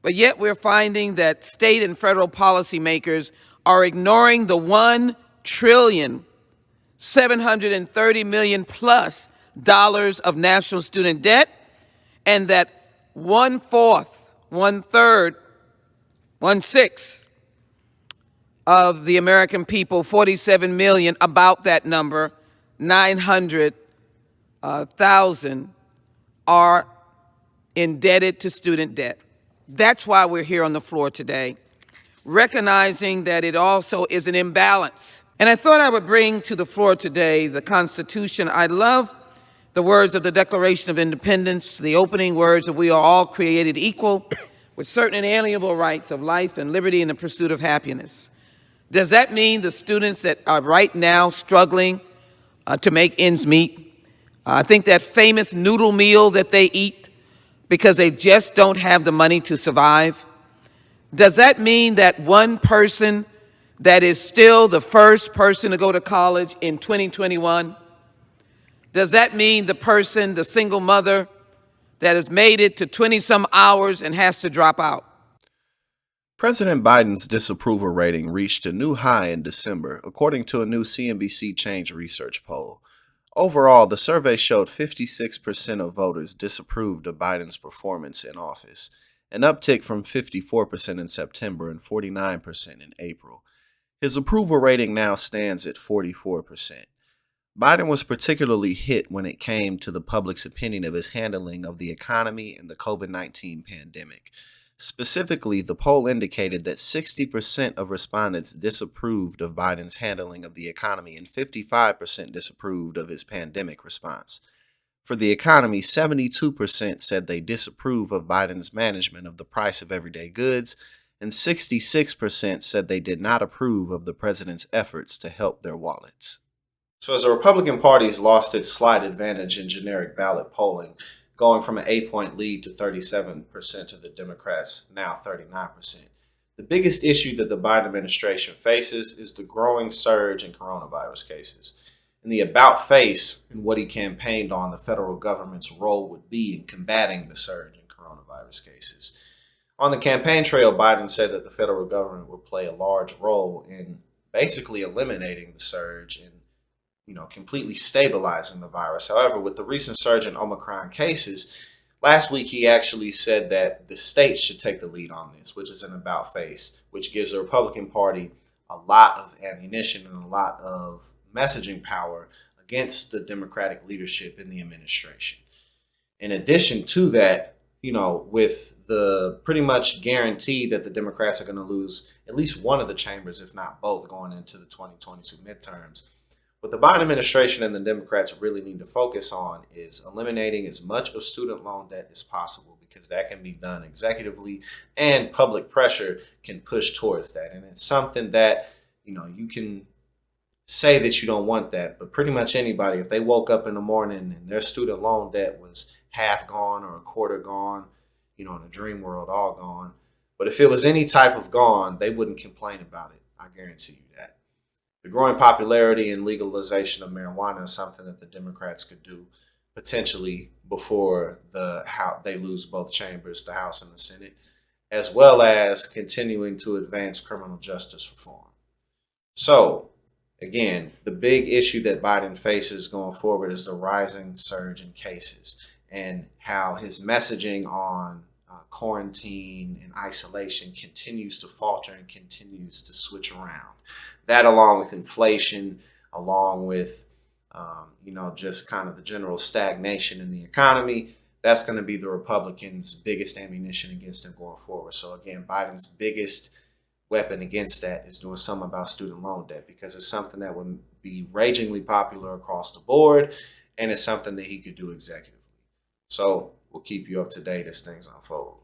But yet we're finding that state and federal policymakers are ignoring the $1,730,000,000 plus of national student debt, and that 1/4, 1/3, 1/6 of the American people, 47 million, about that number, 900,000, are indebted to student debt. That's why we're here on the floor today, recognizing that it also is an imbalance. And I thought I would bring to the floor today the Constitution. I love the words of the Declaration of Independence, the opening words that we are all created equal with certain inalienable rights of life and liberty and the pursuit of happiness. Does that mean the students that are right now struggling to make ends meet? I think that famous noodle meal that they eat because they just don't have the money to survive. Does that mean that one person that is still the first person to go to college in 2021? Does that mean the person, the single mother that has made it to 20-some hours and has to drop out? President Biden's disapproval rating reached a new high in December, according to a new CNBC Change Research poll. Overall, the survey showed 56% of voters disapproved of Biden's performance in office, an uptick from 54% in September and 49% in April. His approval rating now stands at 44%. Biden was particularly hit when it came to the public's opinion of his handling of the economy and the COVID-19 pandemic. Specifically, the poll indicated that 60% of respondents disapproved of Biden's handling of the economy and 55% disapproved of his pandemic response. For the economy, 72% said they disapprove of Biden's management of the price of everyday goods, and 66% said they did not approve of the president's efforts to help their wallets. So as the Republican Party's lost its slight advantage in generic ballot polling, going from an 8-point lead to 37% of the Democrats, now 39%. The biggest issue that the Biden administration faces is the growing surge in coronavirus cases. And the about face and what he campaigned on the federal government's role would be in combating the surge in coronavirus cases. On the campaign trail, Biden said that the federal government would play a large role in basically eliminating the surge and completely stabilizing the virus. However, with the recent surge in Omicron cases, last week he actually said that the states should take the lead on this, which is an about face, which gives the Republican Party a lot of ammunition and a lot of messaging power against the Democratic leadership in the administration. In addition to that, with the pretty much guarantee that the Democrats are going to lose at least one of the chambers, if not both, going into the 2022 midterms, what the Biden administration and the Democrats really need to focus on is eliminating as much of student loan debt as possible, because that can be done executively and public pressure can push towards that. And it's something that, you can say that you don't want that, but pretty much anybody, if they woke up in the morning and their student loan debt was half gone or a quarter gone, in a dream world, all gone. But if it was any type of gone, they wouldn't complain about it. I guarantee you that. The growing popularity and legalization of marijuana is something that the Democrats could do potentially before they lose both chambers, the House and the Senate, as well as continuing to advance criminal justice reform. So, again, the big issue that Biden faces going forward is the rising surge in cases and how his messaging on quarantine and isolation continues to falter and continues to switch around. That, along with inflation, along with just kind of the general stagnation in the economy, that's going to be the Republicans' biggest ammunition against him going forward. So again, Biden's biggest weapon against that is doing something about student loan debt, because it's something that would be ragingly popular across the board, and it's something that he could do executively. So we'll keep you up to date as things unfold.